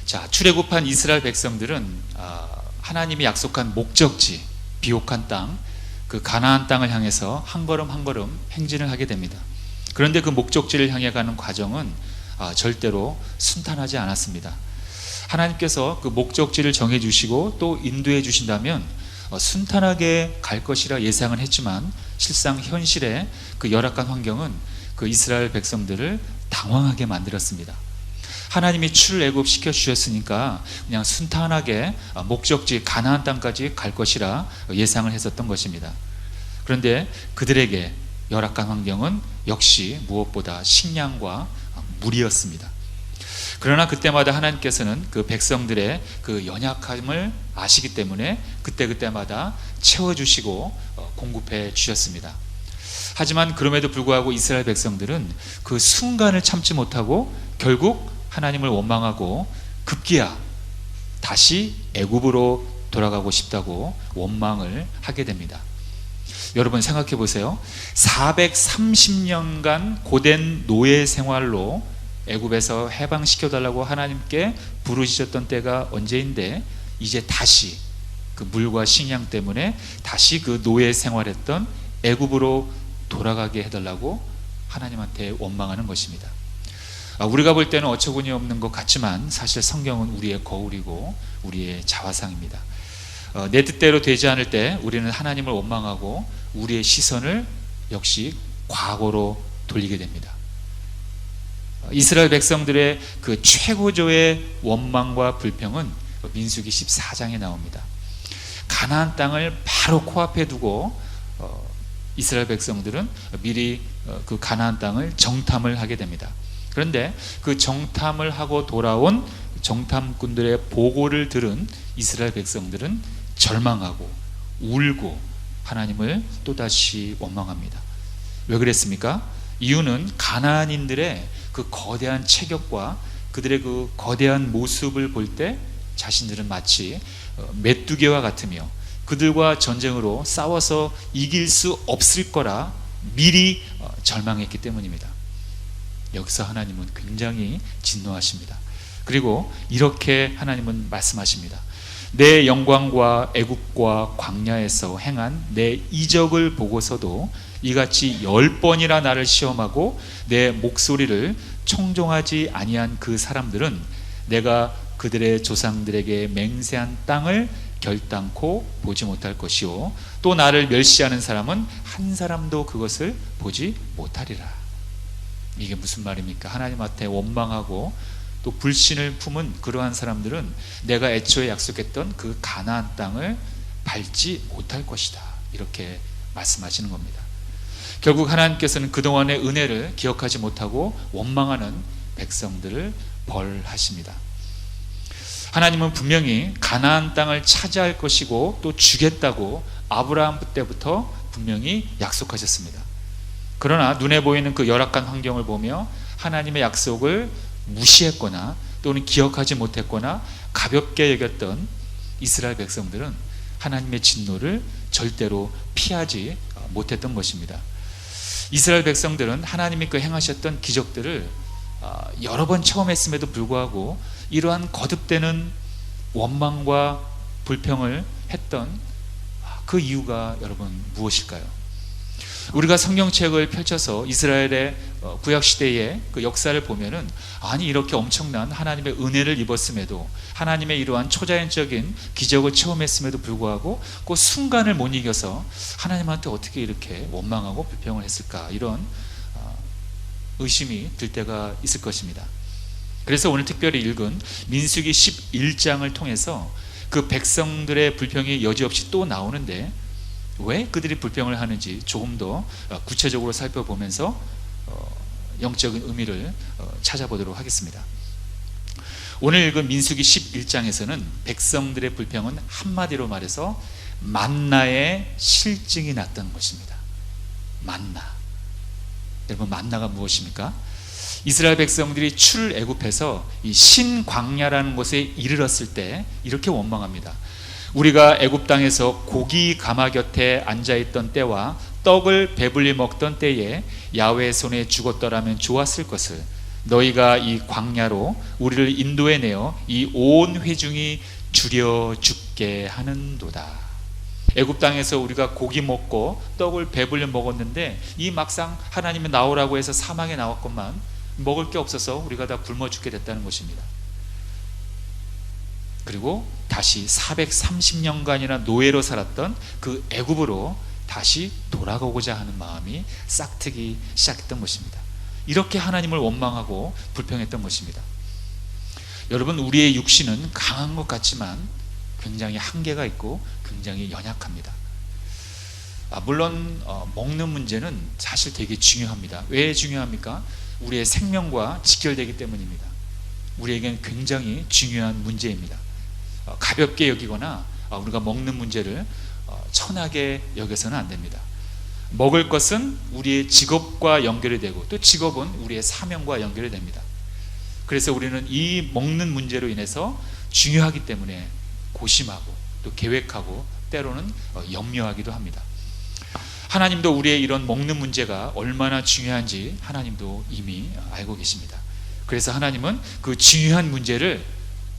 자, 출애굽한 이스라엘 백성들은 하나님이 약속한 목적지, 비옥한 땅, 그 가나안 땅을 향해서 한 걸음 한 걸음 행진을 하게 됩니다. 그런데 그 목적지를 향해 가는 과정은 절대로 순탄하지 않았습니다. 하나님께서 그 목적지를 정해 주시고 또 인도해 주신다면 순탄하게 갈 것이라 예상은 했지만, 실상 현실의 그 열악한 환경은 그 이스라엘 백성들을 당황하게 만들었습니다. 하나님이 출애굽 시켜 주셨으니까 그냥 순탄하게 목적지 가나안 땅까지 갈 것이라 예상을 했었던 것입니다. 그런데 그들에게 열악한 환경은 역시 무엇보다 식량과 물이었습니다. 그러나 그때마다 하나님께서는 그 백성들의 그 연약함을 아시기 때문에 그때마다 채워주시고 공급해 주셨습니다. 하지만 그럼에도 불구하고 이스라엘 백성들은 그 순간을 참지 못하고 결국 하나님을 원망하고 급기야 다시 애굽으로 돌아가고 싶다고 원망을 하게 됩니다. 여러분 생각해 보세요. 430년간 고된 노예 생활로 애굽에서 해방시켜달라고 하나님께 부르짖었던 때가 언제인데, 이제 다시 그 물과 식량 때문에 다시 그 노예 생활했던 애굽으로 돌아가게 해달라고 하나님한테 원망하는 것입니다. 우리가 볼 때는 어처구니 없는 것 같지만 사실 성경은 우리의 거울이고 우리의 자화상입니다. 내 뜻대로 되지 않을 때 우리는 하나님을 원망하고 우리의 시선을 역시 과거로 돌리게 됩니다. 이스라엘 백성들의 그 최고조의 원망과 불평은 민수기 14장에 나옵니다. 가나안 땅을 바로 코앞에 두고 이스라엘 백성들은 미리 그 가나안 땅을 정탐을 하게 됩니다. 그런데 그 정탐을 하고 돌아온 정탐꾼들의 보고를 들은 이스라엘 백성들은 절망하고 울고 하나님을 또다시 원망합니다. 왜 그랬습니까? 이유는 가나안인들의 그 거대한 체격과 그들의 그 거대한 모습을 볼 때 자신들은 마치 메뚜기와 같으며 그들과 전쟁으로 싸워서 이길 수 없을 거라 미리 절망했기 때문입니다. 여기서 하나님은 굉장히 진노하십니다. 그리고 이렇게 하나님은 말씀하십니다. 내 영광과 애굽과 광야에서 행한 내 이적을 보고서도 이같이 10번이나 나를 시험하고 내 목소리를 청종하지 아니한 그 사람들은 내가 그들의 조상들에게 맹세한 땅을 결단코 보지 못할 것이요 또 나를 멸시하는 사람은 한 사람도 그것을 보지 못하리라. 이게 무슨 말입니까? 하나님한테 원망하고 또 불신을 품은 그러한 사람들은 내가 애초에 약속했던 그 가나안 땅을 밟지 못할 것이다, 이렇게 말씀하시는 겁니다. 결국 하나님께서는 그동안의 은혜를 기억하지 못하고 원망하는 백성들을 벌하십니다. 하나님은 분명히 가나안 땅을 차지할 것이고 또 주겠다고 아브라함 때부터 분명히 약속하셨습니다. 그러나 눈에 보이는 그 열악한 환경을 보며 하나님의 약속을 무시했거나 또는 기억하지 못했거나 가볍게 여겼던 이스라엘 백성들은 하나님의 진노를 절대로 피하지 못했던 것입니다. 이스라엘 백성들은 하나님이 그 행하셨던 기적들을 여러 번 체험했음에도 불구하고 이러한 거듭되는 원망과 불평을 했던 그 이유가 여러분 무엇일까요? 우리가 성경책을 펼쳐서 이스라엘의 구약시대의 그 역사를 보면은 아니 이렇게 엄청난 하나님의 은혜를 입었음에도 하나님의 이러한 초자연적인 기적을 체험했음에도 불구하고 그 순간을 못 이겨서 하나님한테 어떻게 이렇게 원망하고 불평을 했을까, 이런 의심이 들 때가 있을 것입니다. 그래서 오늘 특별히 읽은 민수기 11장을 통해서 그 백성들의 불평이 여지없이 또 나오는데 왜 그들이 불평을 하는지 조금 더 구체적으로 살펴보면서 영적인 의미를 찾아보도록 하겠습니다. 오늘 읽은 민수기 11장에서는 백성들의 불평은 한마디로 말해서 만나의 실증이 났던 것입니다. 만나. 여러분, 만나가 무엇입니까? 이스라엘 백성들이 출애굽해서 이 신광야라는 곳에 이르렀을 때 이렇게 원망합니다. 우리가 애굽 땅에서 고기 가마 곁에 앉아있던 때와 떡을 배불리 먹던 때에 야훼의 손에 죽었더라면 좋았을 것을 너희가 이 광야로 우리를 인도해내어 이 온 회중이 줄여 죽게 하는도다. 애굽 땅에서 우리가 고기 먹고 떡을 배불려 먹었는데 이 막상 하나님이 나오라고 해서 사막에 나왔건만 먹을 게 없어서 우리가 다 굶어 죽게 됐다는 것입니다. 그리고 다시 430년간이나 노예로 살았던 그 애굽으로 다시 돌아가고자 하는 마음이 싹트기 시작했던 것입니다. 이렇게 하나님을 원망하고 불평했던 것입니다. 여러분, 우리의 육신은 강한 것 같지만 굉장히 한계가 있고 굉장히 연약합니다. 물론 먹는 문제는 사실 되게 중요합니다. 왜 중요합니까? 우리의 생명과 직결되기 때문입니다. 우리에게는 굉장히 중요한 문제입니다. 가볍게 여기거나 우리가 먹는 문제를 천하게 여겨서는 안 됩니다. 먹을 것은 우리의 직업과 연결이 되고 또 직업은 우리의 사명과 연결이 됩니다. 그래서 우리는 이 먹는 문제로 인해서 중요하기 때문에 고심하고 또 계획하고 때로는 염려하기도 합니다. 하나님도 우리의 이런 먹는 문제가 얼마나 중요한지 하나님도 이미 알고 계십니다. 그래서 하나님은 그 중요한 문제를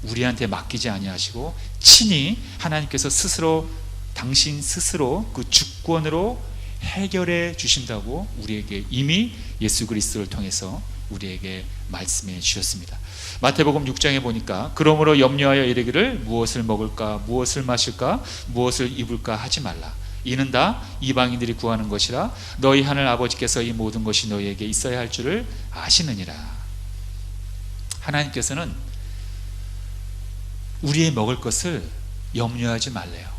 우리한테 맡기지 아니하시고 친히 하나님께서 스스로 당신 스스로 그 주권으로 해결해 주신다고 우리에게 이미 예수 그리스도를 통해서 우리에게 말씀해 주셨습니다. 마태복음 6장에 보니까 그러므로 염려하여 이르기를 무엇을 먹을까 무엇을 마실까 무엇을 입을까 하지 말라. 이는 다 이방인들이 구하는 것이라 너희 하늘 아버지께서 이 모든 것이 너희에게 있어야 할 줄을 아시느니라. 하나님께서는 우리의 먹을 것을 염려하지 말래요.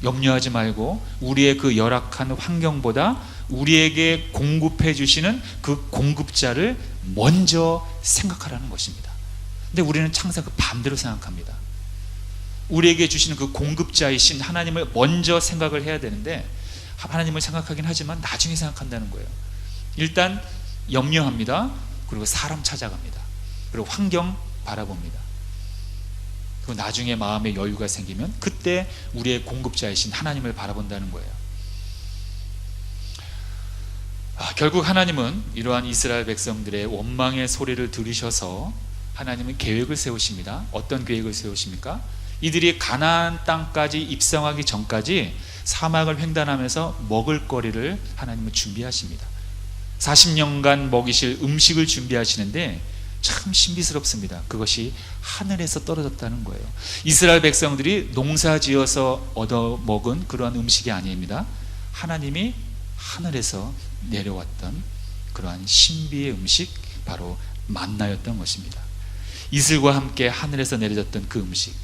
염려하지 말고 우리의 그 열악한 환경보다 우리에게 공급해 주시는 그 공급자를 먼저 생각하라는 것입니다. 근데 우리는 항상 그 반대로 생각합니다. 우리에게 주시는 그 공급자이신 하나님을 먼저 생각을 해야 되는데 하나님을 생각하긴 하지만 나중에 생각한다는 거예요. 일단 염려합니다. 그리고 사람 찾아갑니다. 그리고 환경 바라봅니다. 그리고 나중에 마음에 여유가 생기면 그때 우리의 공급자이신 하나님을 바라본다는 거예요. 결국 하나님은 이러한 이스라엘 백성들의 원망의 소리를 들으셔서 하나님은 계획을 세우십니다. 어떤 계획을 세우십니까? 이들이 가나안 땅까지 입성하기 전까지 사막을 횡단하면서 먹을 거리를 하나님은 준비하십니다. 40년간 먹이실 음식을 준비하시는데 참 신비스럽습니다. 그것이 하늘에서 떨어졌다는 거예요. 이스라엘 백성들이 농사지어서 얻어먹은 그러한 음식이 아닙니다. 하나님이 하늘에서 내려왔던 그러한 신비의 음식, 바로 만나였던 것입니다. 이슬과 함께 하늘에서 내려졌던 그 음식,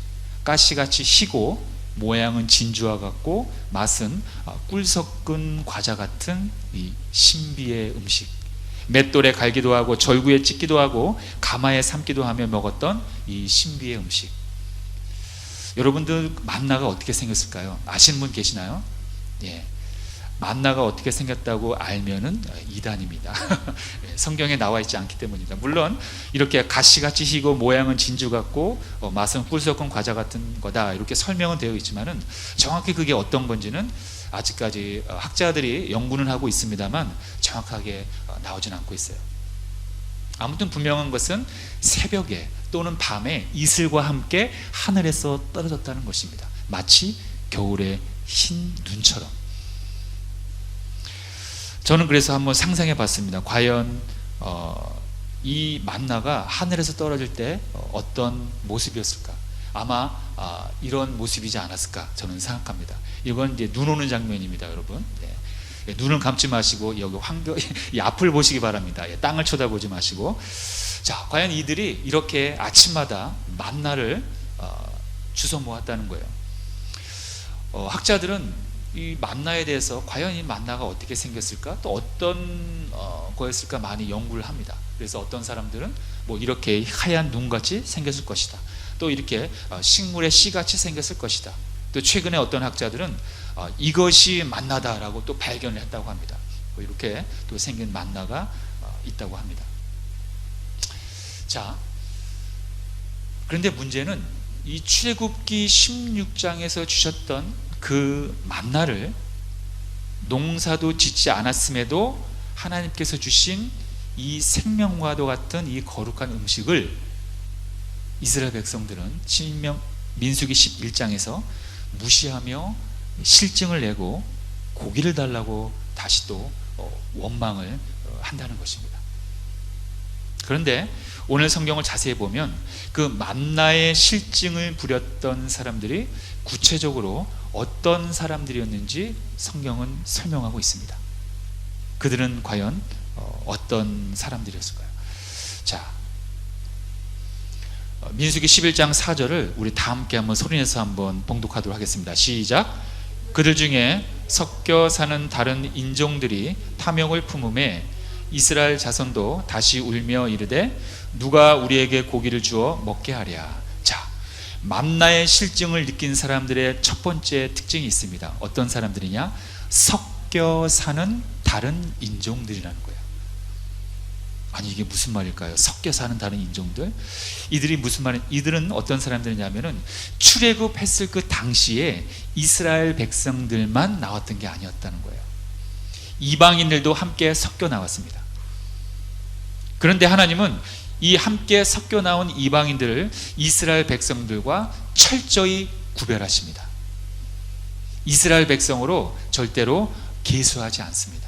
가시같이 희고 모양은 진주와 같고 맛은 꿀 섞은 과자 같은 이 신비의 음식, 맷돌에 갈기도 하고 절구에 찢기도 하고 가마에 삶기도 하며 먹었던 이 신비의 음식. 여러분들 만나가 어떻게 생겼을까요? 아시는 분 계시나요? 예. 만나가 어떻게 생겼다고 알면은 이단입니다. 성경에 나와 있지 않기 때문입니다. 물론 이렇게 가시같이 희고 모양은 진주 같고 맛은 꿀 섞은 과자 같은 거다 이렇게 설명은 되어 있지만은 정확히 그게 어떤 건지는 아직까지 학자들이 연구는 하고 있습니다만 정확하게 나오진 않고 있어요. 아무튼 분명한 것은 새벽에 또는 밤에 이슬과 함께 하늘에서 떨어졌다는 것입니다. 마치 겨울의 흰 눈처럼. 저는 그래서 한번 상상해 봤습니다. 과연 이 만나가 하늘에서 떨어질 때 어떤 모습이었을까? 아마 이런 모습이지 않았을까 저는 생각합니다. 이건 이제 눈 오는 장면입니다, 여러분. 네. 눈을 감지 마시고 여기 이 앞을 보시기 바랍니다. 땅을 쳐다보지 마시고. 자, 과연 이들이 이렇게 아침마다 만나를 주워 모았다는 거예요. 학자들은 이 만나에 대해서 과연 이 만나가 어떻게 생겼을까, 또 어떤 거였을까 많이 연구를 합니다. 그래서 어떤 사람들은 뭐 이렇게 하얀 눈같이 생겼을 것이다, 또 이렇게 식물의 씨같이 생겼을 것이다, 또 최근에 어떤 학자들은 이것이 만나다라고 또 발견을 했다고 합니다. 뭐 이렇게 또 생긴 만나가 있다고 합니다. 자, 그런데 문제는 이 출애굽기 16장에서 주셨던 그 만나를 농사도 짓지 않았음에도 하나님께서 주신 이 생명과도 같은 이 거룩한 음식을 이스라엘 백성들은 민수기 11장에서 무시하며 실증을 내고 고기를 달라고 다시 또 원망을 한다는 것입니다. 그런데 오늘 성경을 자세히 보면 그 만나의 실증을 부렸던 사람들이 구체적으로 어떤 사람들이었는지 성경은 설명하고 있습니다. 그들은 과연 어떤 사람들이었을까요? 자, 민수기 11장 4절을 우리 다 함께 한번 소리내서 한번 봉독하도록 하겠습니다. 시작. 그들 중에 섞여 사는 다른 인종들이 탐욕을 품음에 이스라엘 자손도 다시 울며 이르되 누가 우리에게 고기를 주어 먹게 하랴. 자, 만나의 실증을 느낀 사람들의 첫 번째 특징이 있습니다. 어떤 사람들이냐? 섞여 사는 다른 인종들이라는 거예요. 아니, 이게 무슨 말일까요? 섞여 사는 다른 인종들? 이들은 어떤 사람들이냐면은 출애굽했을 그 당시에 이스라엘 백성들만 나왔던 게 아니었다는 거예요. 이방인들도 함께 섞여 나왔습니다. 그런데 하나님은 이 함께 섞여 나온 이방인들을 이스라엘 백성들과 철저히 구별하십니다. 이스라엘 백성으로 절대로 계수하지 않습니다.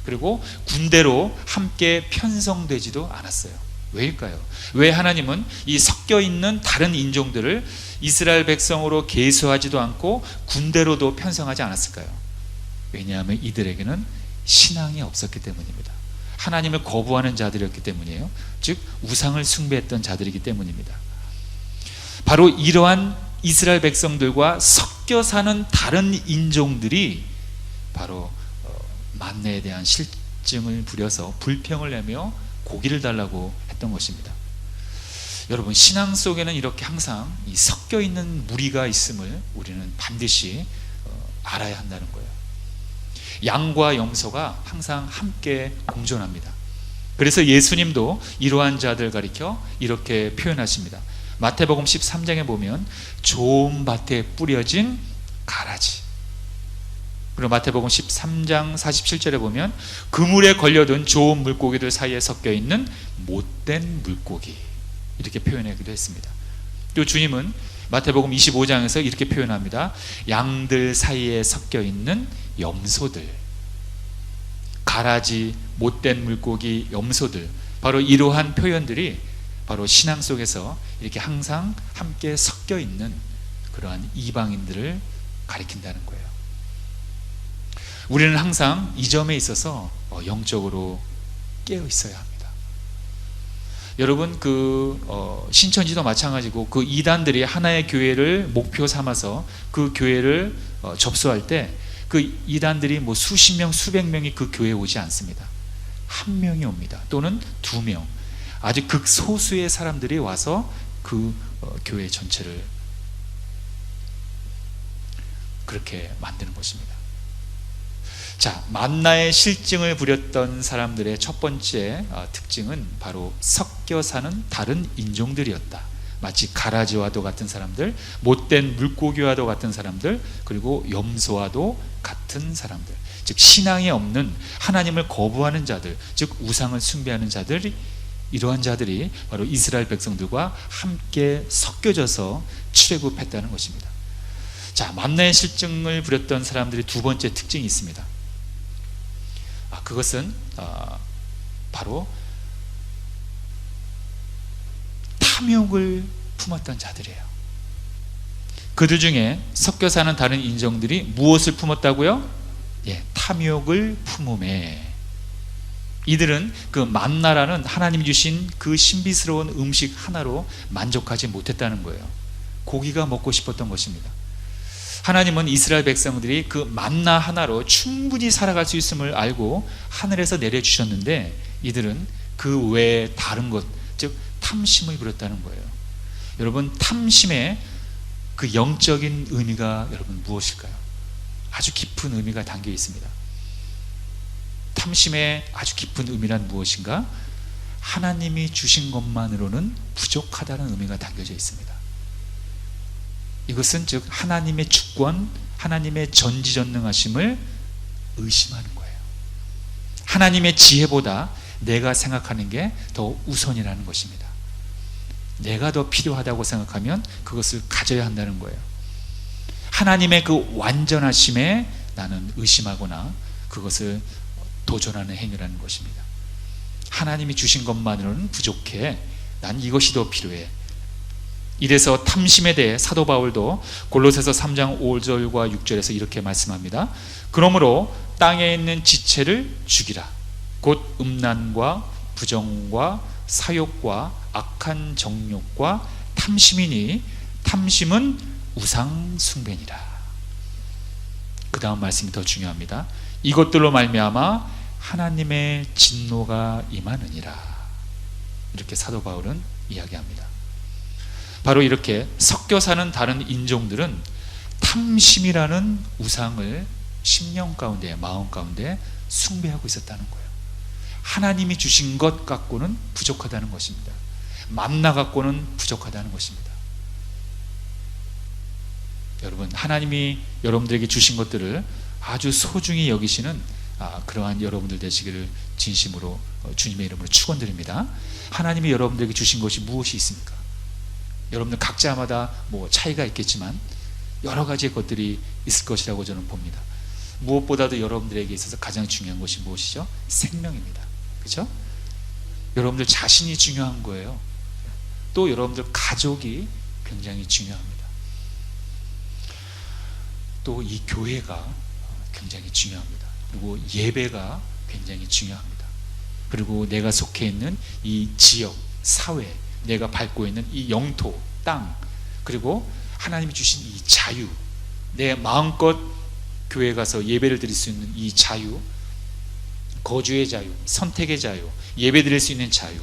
그리고 군대로 함께 편성되지도 않았어요. 왜일까요? 왜 하나님은 이 섞여 있는 다른 인종들을 이스라엘 백성으로 계수하지도 않고 군대로도 편성하지 않았을까요? 왜냐하면 이들에게는 신앙이 없었기 때문입니다. 하나님을 거부하는 자들이었기 때문이에요. 즉 우상을 숭배했던 자들이기 때문입니다. 바로 이러한 이스라엘 백성들과 섞여 사는 다른 인종들이 바로 만나에 대한 실증을 부려서 불평을 내며 고기를 달라고 했던 것입니다. 여러분, 신앙 속에는 이렇게 항상 이 섞여 있는 무리가 있음을 우리는 반드시 알아야 한다는 거예요. 양과 염소가 항상 함께 공존합니다. 그래서 예수님도 이러한 자들 가리켜 이렇게 표현하십니다. 마태복음 13장에 보면 좋은 밭에 뿌려진 가라지, 그리고 마태복음 13장 47절에 보면 그물에 걸려든 좋은 물고기들 사이에 섞여 있는 못된 물고기, 이렇게 표현하기도 했습니다. 또 주님은 마태복음 25장에서 이렇게 표현합니다. 양들 사이에 섞여 있는 염소들, 가라지, 못된 물고기, 염소들, 바로 이러한 표현들이 바로 신앙 속에서 이렇게 항상 함께 섞여 있는 그러한 이방인들을 가리킨다는 거예요. 우리는 항상 이 점에 있어서 영적으로 깨어 있어야 합니다. 여러분, 신천지도 마찬가지고 그 이단들이 하나의 교회를 목표 삼아서 그 교회를 접수할 때 그 이단들이 뭐 수십 명, 수백 명이 그 교회에 오지 않습니다. 한 명이 옵니다. 또는 두 명, 아주 극소수의 사람들이 와서 그 교회 전체를 그렇게 만드는 것입니다. 자, 만나의 실증을 부렸던 사람들의 첫 번째 특징은 바로 섞여 사는 다른 인종들이었다. 마치 가라지와도 같은 사람들, 못된 물고기와도 같은 사람들, 그리고 염소와도 같은 사람들, 즉 신앙이 없는, 하나님을 거부하는 자들, 즉 우상을 숭배하는 자들이, 이러한 자들이 바로 이스라엘 백성들과 함께 섞여져서 출애굽했다는 것입니다. 자, 만나의 실증을 부렸던 사람들의 두 번째 특징이 있습니다. 그것은 바로 탐욕을 품었던 자들이에요. 그들 중에 섞여 사는 다른 인종들이 무엇을 품었다고요? 탐욕을 품음에 이들은 그 만나라는 하나님이 주신 그 신비스러운 음식 하나로 만족하지 못했다는 거예요. 고기가 먹고 싶었던 것입니다. 하나님은 이스라엘 백성들이 그 만나 하나로 충분히 살아갈 수 있음을 알고 하늘에서 내려주셨는데 이들은 그 외에 다른 것, 즉 탐심을 부렸다는 거예요. 여러분, 탐심의 그 영적인 의미가 여러분 무엇일까요? 아주 깊은 의미가 담겨 있습니다. 탐심의 아주 깊은 의미란 무엇인가? 하나님이 주신 것만으로는 부족하다는 의미가 담겨져 있습니다. 이것은 즉 하나님의 주권, 하나님의 전지전능하심을 의심하는 거예요. 하나님의 지혜보다 내가 생각하는 게 더 우선이라는 것입니다. 내가 더 필요하다고 생각하면 그것을 가져야 한다는 거예요. 하나님의 그 완전하심에 나는 의심하거나 그것을 도전하는 행위라는 것입니다. 하나님이 주신 것만으로는 부족해. 난 이것이 더 필요해. 이래서 탐심에 대해 사도 바울도 골로새서 3장 5절과 6절에서 이렇게 말씀합니다. 그러므로 땅에 있는 지체를 죽이라. 곧 음란과 부정과 사욕과 악한 정욕과 탐심이니 탐심은 우상 숭배니라. 그 다음 말씀이 더 중요합니다. 이것들로 말미암아 하나님의 진노가 임하느니라. 이렇게 사도 바울은 이야기합니다. 바로 이렇게 섞여 사는 다른 인종들은 탐심이라는 우상을 심령 가운데, 마음 가운데 숭배하고 있었다는 거예요. 하나님이 주신 것 갖고는 부족하다는 것입니다. 만나 갖고는 부족하다는 것입니다. 여러분, 하나님이 여러분들에게 주신 것들을 아주 소중히 여기시는 그러한 여러분들 되시기를 진심으로 주님의 이름으로 축원드립니다. 하나님이 여러분들에게 주신 것이 무엇이 있습니까? 여러분들 각자마다 뭐 차이가 있겠지만 여러 가지의 것들이 있을 것이라고 저는 봅니다. 무엇보다도 여러분들에게 있어서 가장 중요한 것이 무엇이죠? 생명입니다. 그렇죠? 여러분들 자신이 중요한 거예요. 또 여러분들 가족이 굉장히 중요합니다. 또 이 교회가 굉장히 중요합니다. 그리고 예배가 굉장히 중요합니다. 그리고 내가 속해 있는 이 지역, 사회, 내가 밟고 있는 이 영토, 땅, 그리고 하나님이 주신 이 자유, 내 마음껏 교회에 가서 예배를 드릴 수 있는 이 자유, 거주의 자유, 선택의 자유, 예배 드릴 수 있는 자유,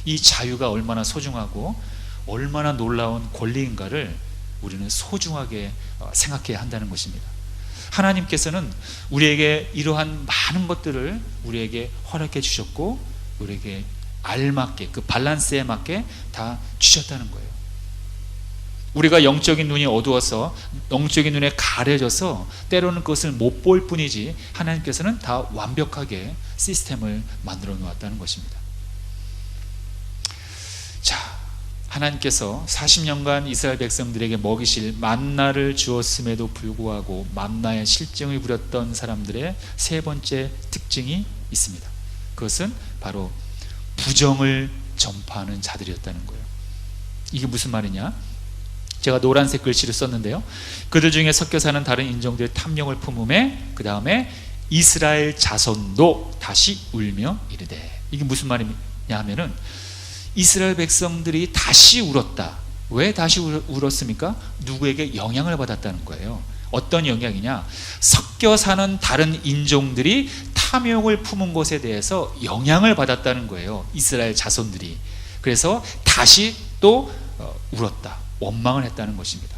이 자유가 얼마나 소중하고 얼마나 놀라운 권리인가를 우리는 소중하게 생각해야 한다는 것입니다. 하나님께서는 우리에게 이러한 많은 것들을 우리에게 허락해 주셨고 우리에게 알맞게, 그 밸런스에 맞게 다 주셨다는 거예요. 우리가 영적인 눈이 어두워서, 영적인 눈에 가려져서 때로는 그것을 못 볼 뿐이지 하나님께서는 다 완벽하게 시스템을 만들어 놓았다는 것입니다. 자, 하나님께서 40년간 이스라엘 백성들에게 먹이실 만나를 주었음에도 불구하고 만나의 실증을 부렸던 사람들의 세 번째 특징이 있습니다. 그것은 바로 부정을 전파하는 자들이었다는 거예요. 이게 무슨 말이냐? 제가 노란색 글씨를 썼는데요. 그들 중에 섞여 사는 다른 인종들의 탐욕을 품음에 그 다음에 이스라엘 자손도 다시 울며 이르되. 이게 무슨 말이냐 하면은 이스라엘 백성들이 다시 울었다. 왜 다시 울었습니까? 누구에게 영향을 받았다는 거예요. 어떤 영향이냐? 섞여 사는 다른 인종들이 탐욕을 품은 것에 대해서 영향을 받았다는 거예요. 이스라엘 자손들이. 그래서 다시 또 울었다. 원망을 했다는 것입니다.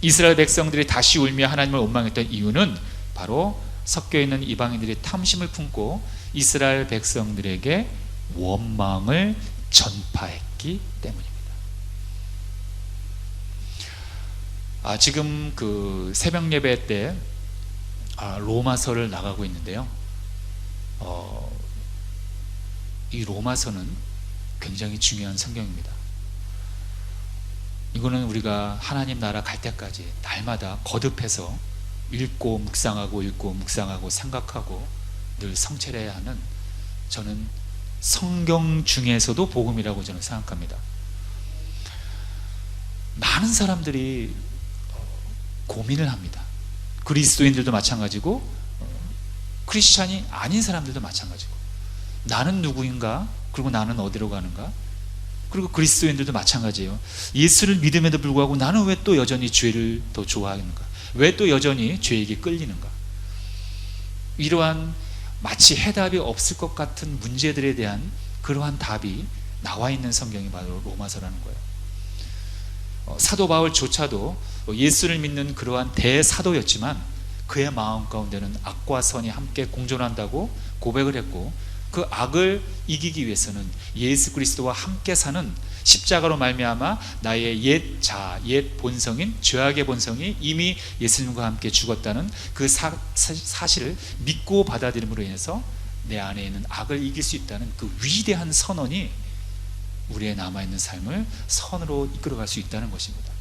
이스라엘 백성들이 다시 울며 하나님을 원망했던 이유는 바로 섞여 있는 이방인들이 탐심을 품고 이스라엘 백성들에게 원망을 전파했기 때문입니다. 지금 그 새벽 예배 때 로마서를 나가고 있는데요. 이 로마서는 굉장히 중요한 성경입니다. 이거는 우리가 하나님 나라 갈 때까지 날마다 거듭해서 읽고 묵상하고 생각하고 늘 성찰해야 하는, 저는 성경 중에서도 복음이라고 저는 생각합니다. 많은 사람들이 고민을 합니다. 그리스도인들도 마찬가지고 크리스찬이 아닌 사람들도 마찬가지고, 나는 누구인가? 그리고 나는 어디로 가는가? 그리고 그리스도인들도 마찬가지예요. 예수를 믿음에도 불구하고 나는 왜 또 여전히 죄를 더 좋아하는가? 왜 또 여전히 죄에게 끌리는가? 이러한 마치 해답이 없을 것 같은 문제들에 대한 그러한 답이 나와 있는 성경이 바로 로마서라는 거예요. 사도 바울조차도 예수를 믿는 그러한 대사도였지만 그의 마음 가운데는 악과 선이 함께 공존한다고 고백을 했고, 그 악을 이기기 위해서는 예수 그리스도와 함께 사는 십자가로 말미암아 나의 옛 자아, 옛 본성인 죄악의 본성이 이미 예수님과 함께 죽었다는 그 사실을 믿고 받아들임으로 인해서 내 안에 있는 악을 이길 수 있다는 그 위대한 선언이 우리의 남아있는 삶을 선으로 이끌어갈 수 있다는 것입니다.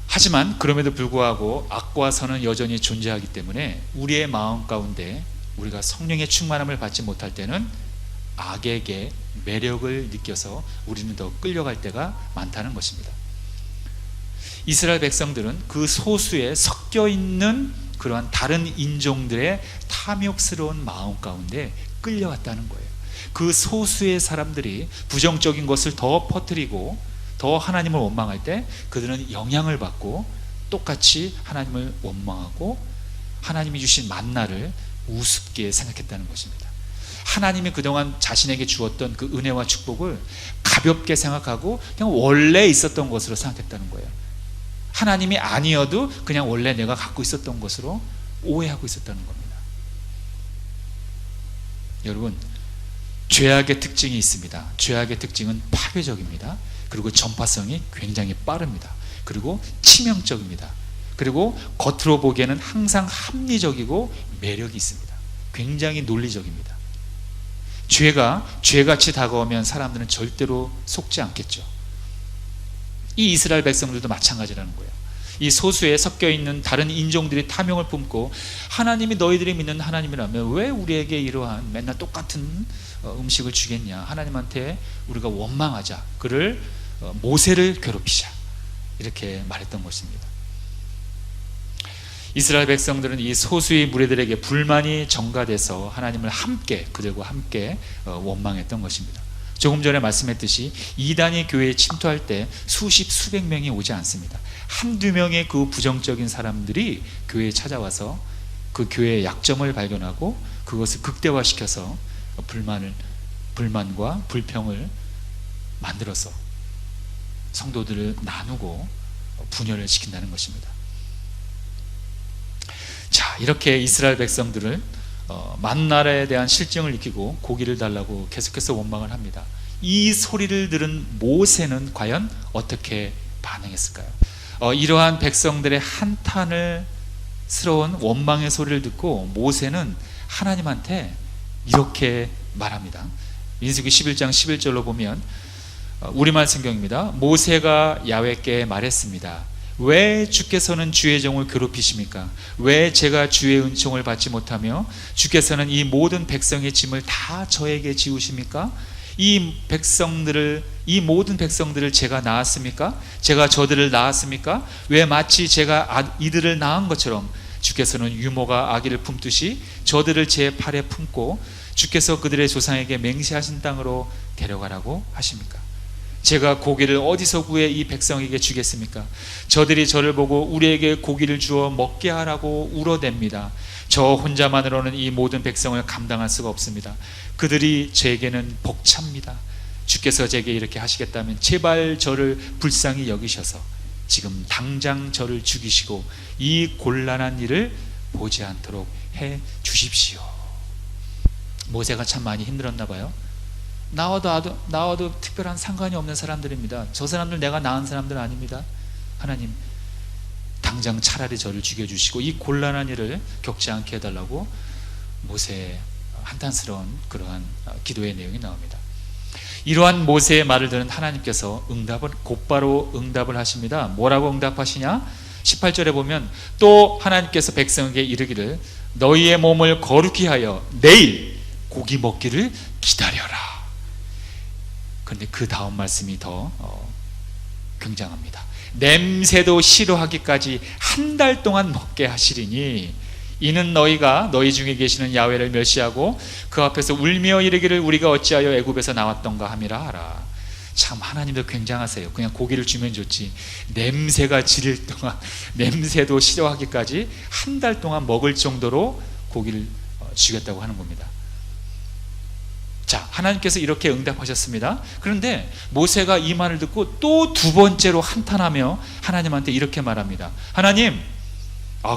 하지만 그럼에도 불구하고 악과 선은 여전히 존재하기 때문에 우리의 마음 가운데 우리가 성령의 충만함을 받지 못할 때는 악에게 매력을 느껴서 우리는 더 끌려갈 때가 많다는 것입니다. 이스라엘 백성들은 그 소수에 섞여 있는 그러한 다른 인종들의 탐욕스러운 마음 가운데 끌려갔다는 거예요. 그 소수의 사람들이 부정적인 것을 더 퍼뜨리고 더 하나님을 원망할 때 그들은 영향을 받고 똑같이 하나님을 원망하고 하나님이 주신 만나를 우습게 생각했다는 것입니다. 하나님이 그동안 자신에게 주었던 그 은혜와 축복을 가볍게 생각하고 그냥 원래 있었던 것으로 생각했다는 거예요. 하나님이 아니어도 그냥 원래 내가 갖고 있었던 것으로 오해하고 있었다는 겁니다. 여러분, 죄악의 특징이 있습니다. 죄악의 특징은 파괴적입니다. 그리고 전파성이 굉장히 빠릅니다. 그리고 치명적입니다. 그리고 겉으로 보기에는 항상 합리적이고 매력이 있습니다. 굉장히 논리적입니다. 죄가 죄같이 다가오면 사람들은 절대로 속지 않겠죠. 이 이스라엘 백성들도 마찬가지라는 거예요. 이 소수에 섞여 있는 다른 인종들이 탐욕을 품고 하나님이 너희들이 믿는 하나님이라면 왜 우리에게 이러한 맨날 똑같은 음식을 주겠냐, 하나님한테 우리가 원망하자, 그를 모세를 괴롭히자, 이렇게 말했던 것입니다. 이스라엘 백성들은 이 소수의 무리들에게 불만이 전가돼서 하나님을 함께, 그들과 함께 원망했던 것입니다. 조금 전에 말씀했듯이 이단이 교회에 침투할 때 수십 수백 명이 오지 않습니다. 한두 명의 그 부정적인 사람들이 교회에 찾아와서 그 교회의 약점을 발견하고 그것을 극대화시켜서 불만과 불평을 만들어서 성도들을 나누고 분열을 시킨다는 것입니다. 자, 이렇게 이스라엘 백성들을 만나에 대한 실정을 느끼고 고기를 달라고 계속해서 원망을 합니다. 이 소리를 들은 모세는 과연 어떻게 반응했을까요? 이러한 백성들의 한탄을 스러운 원망의 소리를 듣고 모세는 하나님한테 이렇게 말합니다. 민수기 11장 11절로 보면 우리말 성경입니다. 모세가 야훼께 말했습니다. 왜 주께서는 주의 종을 괴롭히십니까? 왜 제가 주의 은총을 받지 못하며 주께서는 이 모든 백성의 짐을 다 저에게 지우십니까? 이 모든 백성들을 제가 낳았습니까? 제가 저들을 낳았습니까? 왜 마치 제가 이들을 낳은 것처럼 주께서는 유모가 아기를 품듯이 저들을 제 팔에 품고 주께서 그들의 조상에게 맹세하신 땅으로 데려가라고 하십니까? 제가 고기를 어디서 구해 이 백성에게 주겠습니까? 저들이 저를 보고 우리에게 고기를 주어 먹게 하라고 울어댑니다. 저 혼자만으로는 이 모든 백성을 감당할 수가 없습니다. 그들이 제게는 벅찹니다. 주께서 제게 이렇게 하시겠다면 제발 저를 불쌍히 여기셔서 지금 당장 저를 죽이시고 이 곤란한 일을 보지 않도록 해 주십시오. 모세가 참 많이 힘들었나 봐요. 나와도 특별한 상관이 없는 사람들입니다. 저 사람들 내가 낳은 사람들 아닙니다. 하나님, 당장 차라리 저를 죽여주시고 이 곤란한 일을 겪지 않게 해달라고 모세의 한탄스러운 그러한 기도의 내용이 나옵니다. 이러한 모세의 말을 들은 하나님께서 곧바로 응답을 하십니다. 뭐라고 응답하시냐? 18절에 보면 또 하나님께서 백성에게 이르기를 너희의 몸을 거룩히 하여 내일 고기 먹기를 기다려라. 그런데 그 다음 말씀이 더 굉장합니다. 냄새도 싫어하기까지 한 달 동안 먹게 하시리니 이는 너희가 너희 중에 계시는 야훼를 멸시하고 그 앞에서 울며 이르기를 우리가 어찌하여 애굽에서 나왔던가 함이라 하라. 참 하나님도 굉장하세요. 그냥 고기를 주면 좋지 냄새가 지릴 동안 냄새도 싫어하기까지 한 달 동안 먹을 정도로 고기를 주겠다고 하는 겁니다. 자, 하나님께서 이렇게 응답하셨습니다. 그런데 모세가 이 말을 듣고 또 두 번째로 한탄하며 하나님한테 이렇게 말합니다. 하나님,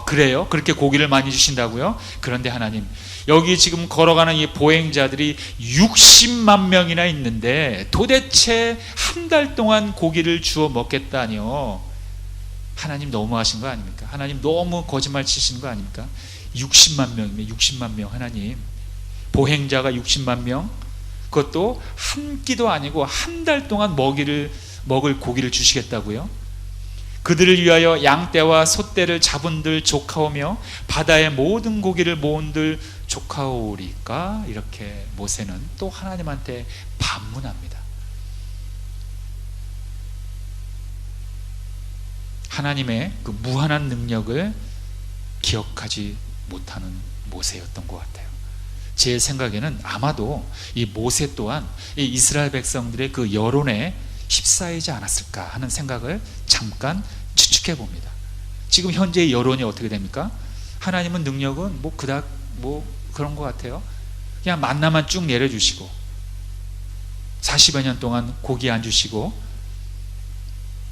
그래요? 그렇게 고기를 많이 주신다고요? 그런데 하나님, 여기 지금 걸어가는 이 보행자들이 60만 명이나 있는데 도대체 한 달 동안 고기를 주워 먹겠다니요? 하나님 너무하신 거 아닙니까? 하나님 너무 거짓말 치신 거 아닙니까? 60만 명이면 60만 명 하나님, 보행자가 60만 명, 그것도 한 끼도 아니고 한 달 동안 먹을 고기를 주시겠다고요? 그들을 위하여 양떼와 소떼를 잡은들 조카오며 바다의 모든 고기를 모은들 조카오리까? 이렇게 모세는 또 하나님한테 반문합니다. 하나님의 그 무한한 능력을 기억하지 못하는 모세였던 것 같아요. 제 생각에는 아마도 이 모세 또한 이 이스라엘 백성들의 그 여론에 휩싸이지 않았을까 하는 생각을 잠깐 추측해 봅니다. 지금 현재의 여론이 어떻게 됩니까? 하나님은 능력은 그닥 그런 것 같아요. 그냥 만나만 쭉 내려주시고 40여 년 동안 고기 안 주시고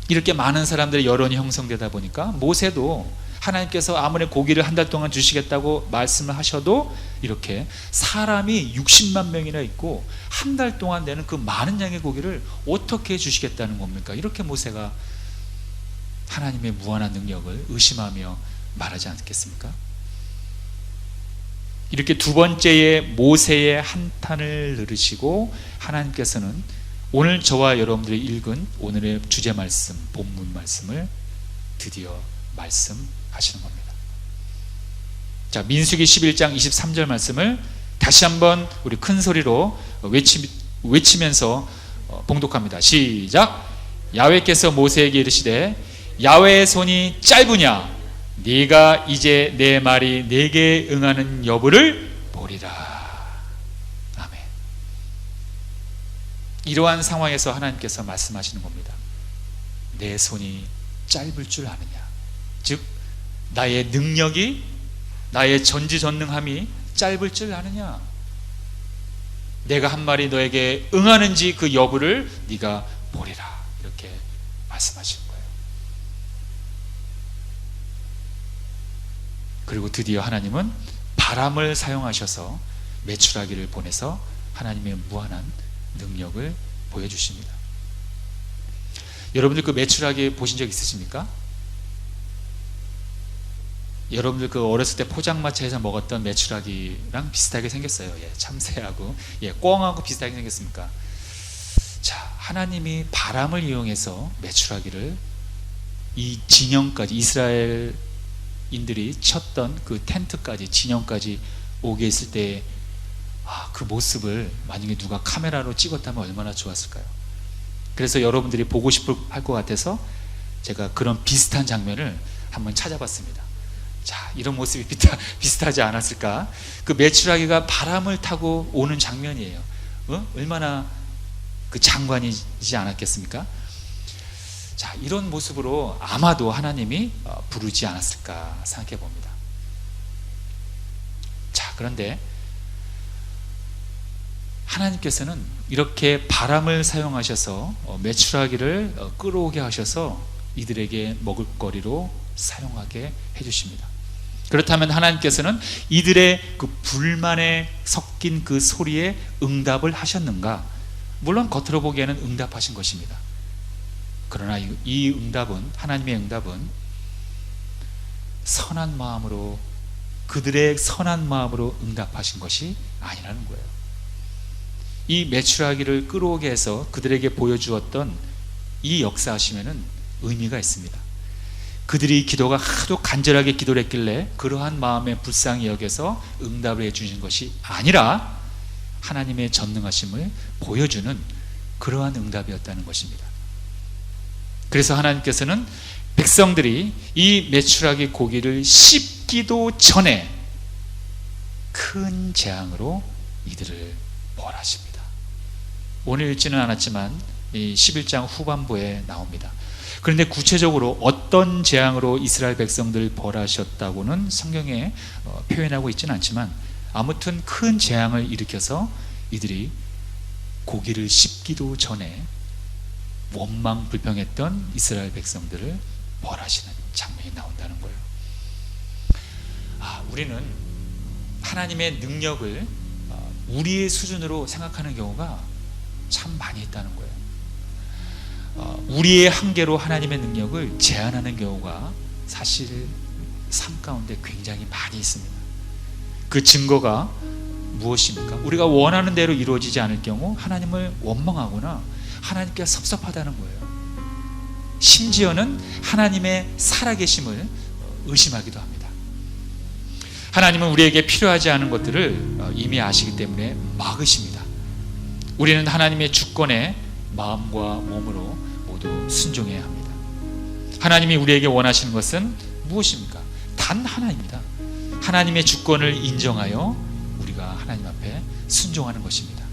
이렇게 많은 사람들의 여론이 형성되다 보니까 모세도 하나님께서 아무리 고기를 한 달 동안 주시겠다고 말씀을 하셔도 이렇게 사람이 60만 명이나 있고 한 달 동안 내는 그 많은 양의 고기를 어떻게 주시겠다는 겁니까? 이렇게 모세가 하나님의 무한한 능력을 의심하며 말하지 않겠습니까? 이렇게 두 번째의 모세의 한탄을 들으시고 하나님께서는 오늘 저와 여러분들이 읽은 오늘의 주제 말씀, 본문 말씀을 드디어 말씀하시는 겁니다. 자, 민수기 11장 23절 말씀을 다시 한번 우리 큰 소리로 외치면서 봉독합니다. 시작. 야훼께서 모세에게 이르시되 야훼의 손이 짧으냐? 네가 이제 내 말이 내게 응하는 여부를 보리라. 아멘. 이러한 상황에서 하나님께서 말씀하시는 겁니다. 내 손이 짧을 줄 아느냐? 즉 나의 능력이, 나의 전지전능함이 짧을 줄 아느냐? 내가 한 말이 너에게 응하는지 그 여부를 네가 보리라. 이렇게 말씀하시는 거예요. 그리고 드디어 하나님은 바람을 사용하셔서 메추라기를 보내서 하나님의 무한한 능력을 보여주십니다. 여러분들 그 메추라기 보신 적 있으십니까? 여러분들 그 어렸을 때 포장마차에서 먹었던 메추라기랑 비슷하게 생겼어요. 참새하고 꿩하고 비슷하게 생겼습니까? 자, 하나님이 바람을 이용해서 메추라기를 이 진영까지, 이스라엘인들이 쳤던 그 텐트까지, 진영까지 오게 했을 때 그 모습을 만약에 누가 카메라로 찍었다면 얼마나 좋았을까요? 그래서 여러분들이 보고 싶을 것 같아서 제가 그런 비슷한 장면을 한번 찾아봤습니다. 자, 이런 모습이 비슷하지 않았을까? 그 메추라기가 바람을 타고 오는 장면이에요. 얼마나 그 장관이지 않았겠습니까? 자, 이런 모습으로 아마도 하나님이 부르지 않았을까 생각해 봅니다. 자, 그런데 하나님께서는 이렇게 바람을 사용하셔서 메추라기를 끌어오게 하셔서 이들에게 먹을거리로 사용하게 해주십니다. 그렇다면 하나님께서는 이들의 그 불만에 섞인 그 소리에 응답을 하셨는가? 물론 겉으로 보기에는 응답하신 것입니다. 그러나 이 응답은, 하나님의 응답은 선한 마음으로, 그들의 선한 마음으로 응답하신 것이 아니라는 거예요. 이 메추라기를 끌어오게 해서 그들에게 보여주었던 이 역사하심에는 의미가 있습니다. 그들이 기도가 하도 간절하게 기도를 했길래 그러한 마음에 불쌍히 여겨서 응답을 해주신 것이 아니라 하나님의 전능하심을 보여주는 그러한 응답이었다는 것입니다. 그래서 하나님께서는 백성들이 이 메추라기 고기를 씹기도 전에 큰 재앙으로 이들을 벌하십니다. 오늘 읽지는 않았지만 이 11장 후반부에 나옵니다. 그런데 구체적으로 어떤 재앙으로 이스라엘 백성들 벌하셨다고는 성경에 표현하고 있지는 않지만 아무튼 큰 재앙을 일으켜서 이들이 고기를 씹기도 전에 원망 불평했던 이스라엘 백성들을 벌하시는 장면이 나온다는 거예요. 우리는 하나님의 능력을 우리의 수준으로 생각하는 경우가 참 많이 있다는 거예요. 우리의 한계로 하나님의 능력을 제한하는 경우가 사실 삶 가운데 굉장히 많이 있습니다. 그 증거가 무엇입니까? 우리가 원하는 대로 이루어지지 않을 경우 하나님을 원망하거나 하나님께 섭섭하다는 거예요. 심지어는 하나님의 살아계심을 의심하기도 합니다. 하나님은 우리에게 필요하지 않은 것들을 이미 아시기 때문에 막으십니다. 우리는 하나님의 주권에 마음과 몸으로 모두 순종해야 합니다. 하나님이 우리에게 원하시는 것은 무엇입니까? 단 하나입니다. 하나님의 주권을 인정하여 우리가 하나님 앞에 순종하는 것입니다.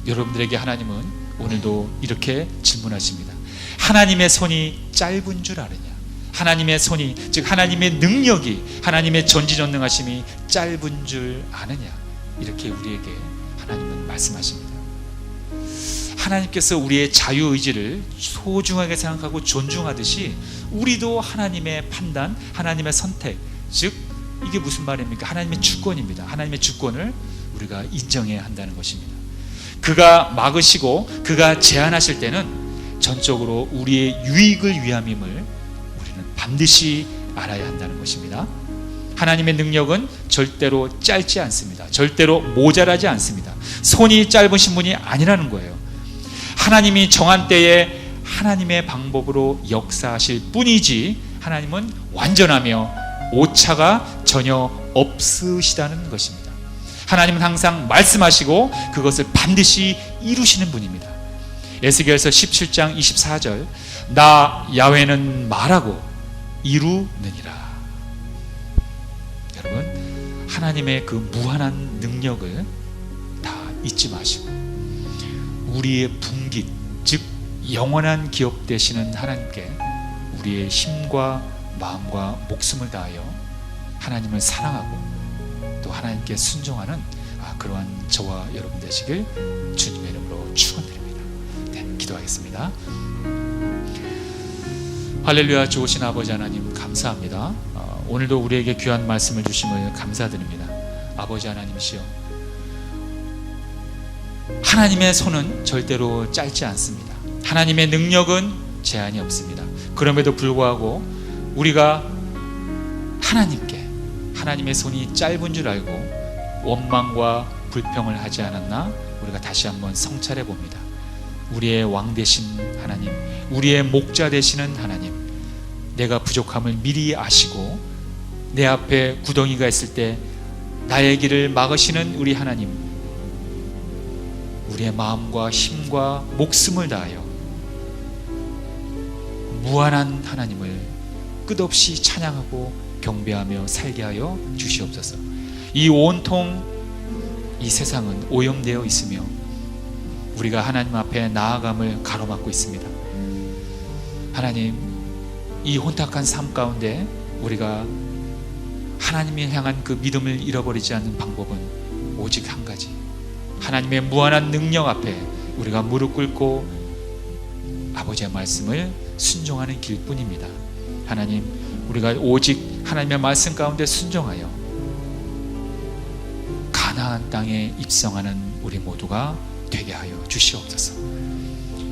여러분들에게 하나님은 오늘도 이렇게 질문하십니다. 하나님의 손이 짧은 줄 아느냐? 하나님의 손이, 즉 하나님의 능력이, 하나님의 전지전능하심이 짧은 줄 아느냐? 이렇게 우리에게 하나님은 말씀하십니다. 하나님께서 우리의 자유의지를 소중하게 생각하고 존중하듯이 우리도 하나님의 판단, 하나님의 선택, 즉 이게 무슨 말입니까? 하나님의 주권입니다. 하나님의 주권을 우리가 인정해야 한다는 것입니다. 그가 막으시고 그가 제한하실 때는 전적으로 우리의 유익을 위함임을 우리는 반드시 알아야 한다는 것입니다. 하나님의 능력은 절대로 짧지 않습니다. 절대로 모자라지 않습니다. 손이 짧으신 분이 아니라는 거예요. 하나님이 정한 때에 하나님의 방법으로 역사하실 뿐이지 하나님은 완전하며 오차가 전혀 없으시다는 것입니다. 하나님은 항상 말씀하시고 그것을 반드시 이루시는 분입니다. 에스겔서 17장 24절 나 야훼는 말하고 이루느니라. 여러분, 하나님의 그 무한한 능력을 다 잊지 마시고 우리의 분깃, 즉 영원한 기업 되시는 하나님께 우리의 힘과 마음과 목숨을 다하여 하나님을 사랑하고 또 하나님께 순종하는 그러한 저와 여러분 되시길 주님의 이름으로 축원드립니다. 네, 기도하겠습니다. 할렐루야. 좋으신 아버지 하나님 감사합니다. 오늘도 우리에게 귀한 말씀을 주심을 감사드립니다. 아버지 하나님이시여, 하나님의 손은 절대로 짧지 않습니다. 하나님의 능력은 제한이 없습니다. 그럼에도 불구하고 우리가 하나님께 하나님의 손이 짧은 줄 알고 원망과 불평을 하지 않았나? 우리가 다시 한번 성찰해 봅니다. 우리의 왕 되신 하나님, 우리의 목자 되시는 하나님, 내가 부족함을 미리 아시고 내 앞에 구덩이가 있을 때 나의 길을 막으시는 우리 하나님, 우리의 마음과 힘과 목숨을 다하여 무한한 하나님을 끝없이 찬양하고 경배하며 살게 하여 주시옵소서. 이 온통 이 세상은 오염되어 있으며 우리가 하나님 앞에 나아감을 가로막고 있습니다. 하나님, 이 혼탁한 삶 가운데 우리가 하나님을 향한 그 믿음을 잃어버리지 않는 방법은 오직 한 가지, 하나님의 무한한 능력 앞에 우리가 무릎 꿇고 아버지의 말씀을 순종하는 길뿐입니다. 하나님, 우리가 오직 하나님의 말씀 가운데 순종하여 가나안 땅에 입성하는 우리 모두가 되게 하여 주시옵소서.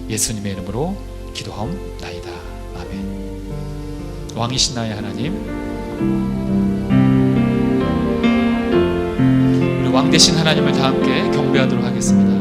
예수님의 이름으로 기도하옵나이다. 아멘. 왕이신 나의 하나님, 우리 왕 되신 하나님을 다 함께 경배하도록 하겠습니다.